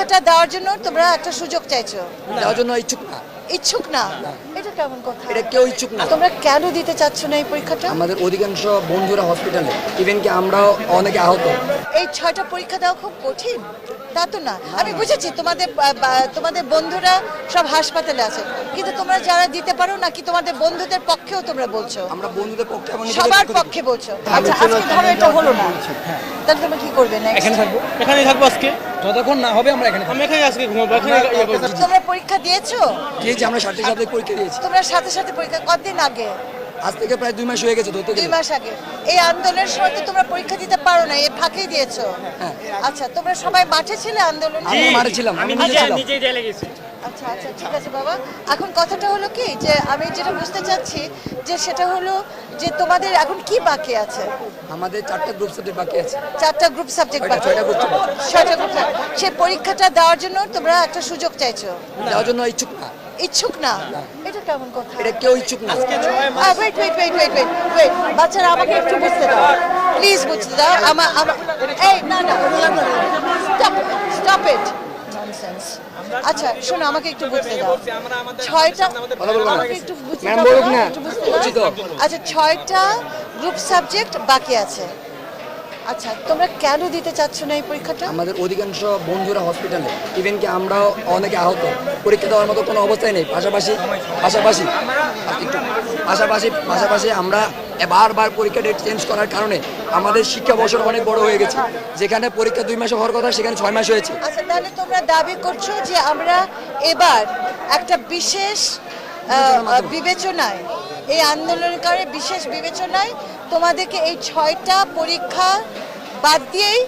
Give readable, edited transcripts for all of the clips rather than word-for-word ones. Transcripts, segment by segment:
পরীক্ষাটা দেওয়ার জন্য তোমরা একটা সুযোগ চাইছো, দেওয়ার জন্য ইচ্ছুক না? এটা কেমন কথা? এটা কেউ ইচ্ছুক না। তোমরা কেন দিতে চাচ্ছ না এই পরীক্ষাটা? আমাদের অধিকাংশ বন্ধুরা হসপিটালে, ইভেন কি আমরাও অনেকে আহত। এই 6টা পরীক্ষা দেওয়া খুব কঠিন, তা তো না। আমি বুঝেছি তোমাদের বন্ধুরা সব হাসপাতালে আছে, কিন্তু তোমরা যারা দিতে পারো নাকি তোমাদের বন্ধুদের পক্ষেও তোমরা বলছো? আমরা বন্ধুদের পক্ষে, সবার পক্ষে বলছো। আচ্ছা, আজকে ধরো এটা হলো না, তাহলে তোমরা কি করবে? এখানেই থাকবো আজকে, যতক্ষণ না হবে আমরা এখানে আমি এখানে আজকে ঘুমাবো। তোমরা পরীক্ষা দিয়েছো? আমরা সাথে পরীক্ষা দিয়েছি। তোমরা সাথে পরীক্ষা কতদিন আগে? আজ থেকে প্রায় 2 মাস হয়ে গেছে। 2 মাস আগে। এই আন্দোলনের সময় তো তোমরা পরীক্ষা দিতে পারো না, এর ফাঁকেই দিয়েছো। আচ্ছা, তোমরা সবাই মাঠে ছিলে আন্দোলনে? আমি মাঠে ছিলাম, আমি নিজেই জেলে গেছি। আচ্ছা, ঠিক আছে বাবা। এখন কথাটা হলো কি, যে আমি যেটা বুঝতে চাচ্ছি যে সেটা হলো যে তোমাদের এখন কি বাকি আছে? আমাদের 4টা গ্রুপ সাবজেক্ট বাকি আছে। 4টা গ্রুপ সাবজেক্ট বাকি। 6টা গ্রুপ সাবজেক্ট। 6টা গ্রুপ। সেই পরীক্ষাটা দেওয়ার জন্য তোমরা একটা সুযোগ চাইছো, দেওয়ার জন্য ইচ্ছুক না? এটা কেমন কথা? এটা কেউ ইচ্ছুক না। ওয়েট, বাচ্চারা আমাকে একটু বুঝতে দাও, প্লিজ বুঝতে দাও। এই না, স্টপ ইট, ননসেন্স। আচ্ছা শোনো, আমাকে একটু বুঝতে দাও। 6টা, আমাকে একটু বুঝতে দাও, একটু বুঝতে দাও। আচ্ছা, 6টা গ্রুপ সাবজেক্ট বাকি আছে। আচ্ছা, তোমরা কেন দিতে চাচ্ছ না এই পরীক্ষাটা? আমাদের অধিকাংশ বন্ধুরা হসপিটালে, ইভেন কি আমরাও অনেকে আহত। পরীক্ষা দেওয়ার মতো কোনো অবস্থায় নেই। পাশাপাশি আমরা বারবার পরীক্ষা ডেট চেঞ্জ করার কারণে আমাদের শিক্ষা বছর অনেক বড় হয়ে গেছে। যেখানে পরীক্ষা 2 মাসে হওয়ার কথা, সেখানে 6 মাস হয়েছে। আচ্ছা, তাহলে তোমরা দাবি করছো যে আমরা এবার একটা বিশেষ বিবেচনায়, এই আন্দোলনকারী বিশেষ বিবেচনায় তোমাদেরকে এই 6টা পরীক্ষা বাদ দিয়েই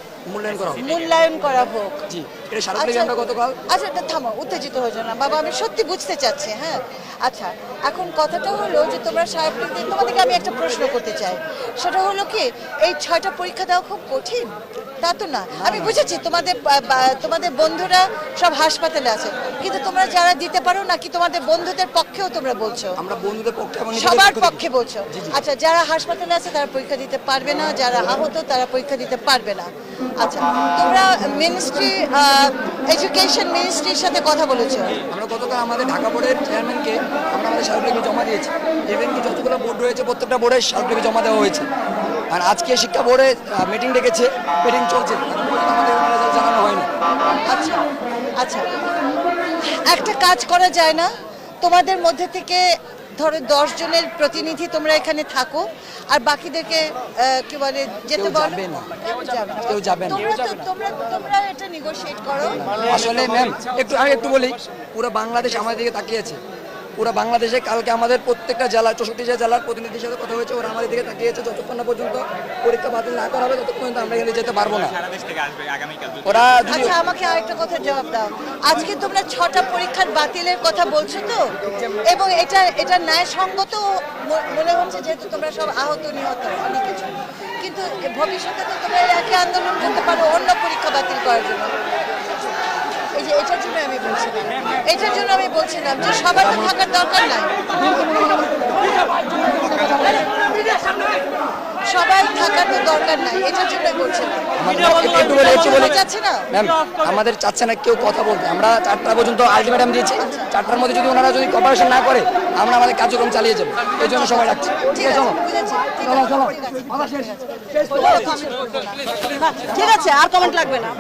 মূল্যায়ন করা হোক। জি, এটা সারাদিন আমরা গতকাল। আচ্ছা, এটা থামো, উত্তেজিত হয়ে যাও না বাবা, আমি সত্যি বুঝতে চাচ্ছি। হ্যাঁ, আচ্ছা, এখন কথাটা হলো যে তোমরা সারাদিন, তোমাদেরকে আমি একটা প্রশ্ন করতে চাই। সেটা হলো কি, এই 6টা পরীক্ষা দেওয়া খুব কঠিন, তা তো না। আমি বুঝেছি তোমাদের বন্ধুরা সব হাসপাতালে আছে, কিন্তু তোমরা যারা দিতে পারো নাকি তোমাদের বন্ধুদের পক্ষেও তোমরা বলছো? আমরা বন্ধুদের পক্ষে, সবার পক্ষে বলছো। আচ্ছা, যারা হাসপাতালে আছে তারা পরীক্ষা দিতে পারবে না, যারা আহত তারা পরীক্ষা দিতে পারবে না। আচ্ছা, তোমরা এডুকেশন মিনিস্ট্রির সাথে কথা বলেছো? আমরা গতকাল আমাদের ঢাকা বোর্ডের চেয়ারম্যানকে আমরা আমাদের স্মারকলিপি জমা দিয়েছি। ইভেন কি যতগুলো বোর্ড রয়েছে প্রত্যেকটা বোর্ডের স্মারকলিপি জমা দেওয়া হয়েছে। আর আজকে শিক্ষা বোর্ডে মিটিং ডেকেছে, মিটিং চলছে, আমাদের রেজাল্ট জানানো হয়নি। আচ্ছা, একটা কাজ করা যায় না? তোমাদের মধ্যে থেকে ধরো 10 জনের প্রতিনিধি তোমরা এখানে থাকো, আর বাকিদেরকে কি বলে যেতে বলো। কেউ যাবে না। তোমরা এটা নেগোশিয়েট করো। আসলে ম্যাম, আমি একটু বলি, পুরো বাংলাদেশ আমাদের দিকে তাকিয়েছে। পুরো বাংলাদেশে কালকে আমাদের প্রত্যেকটা জেলা, 64টা জেলার প্রতিনিধির সাথে কথা হয়েছে। ওরা আমাদের দিকে তাকিয়েছে, যতক্ষণ না পর্যন্ত পরীক্ষা বাতিল না করা হবে ততক্ষণ পর্যন্ত আমরা এখানে যেতে পারবো না। ওরা আচ্ছা, আমাকে আরেকটা কথা জবাব দাও। আজকে তোমরা 6টা পরীক্ষার বাতিলের কথা বলছো তো, এবং এটা ন্যায়সঙ্গত মনে হচ্ছে, যেহেতু তোমরা সব আহত নিহত অনেক কিছু, কিন্তু ভবিষ্যতে তো তোমরা একই আন্দোলন করতে পারো অন্য পরীক্ষা বাতিল করার জন্য। এটার জন্য আমি বলছিলাম যে সবার তো থাকার দরকার নাই, সবাই থাকার তো দরকার নাই, এটার জন্য বলছিলাম। আমাদের চাচ্ছে না কেউ কথা বলতে। আমরা 4টা পর্যন্ত আলটিমেটাম দিয়েছি। 4টার মধ্যে যদি ওনারা কপারেশন না করে, আমরা আমাদের কার্যক্রম চালিয়ে যাবো। এই জন্য সময় লাগছে। ঠিক আছে, আর কমেন্ট লাগবে না।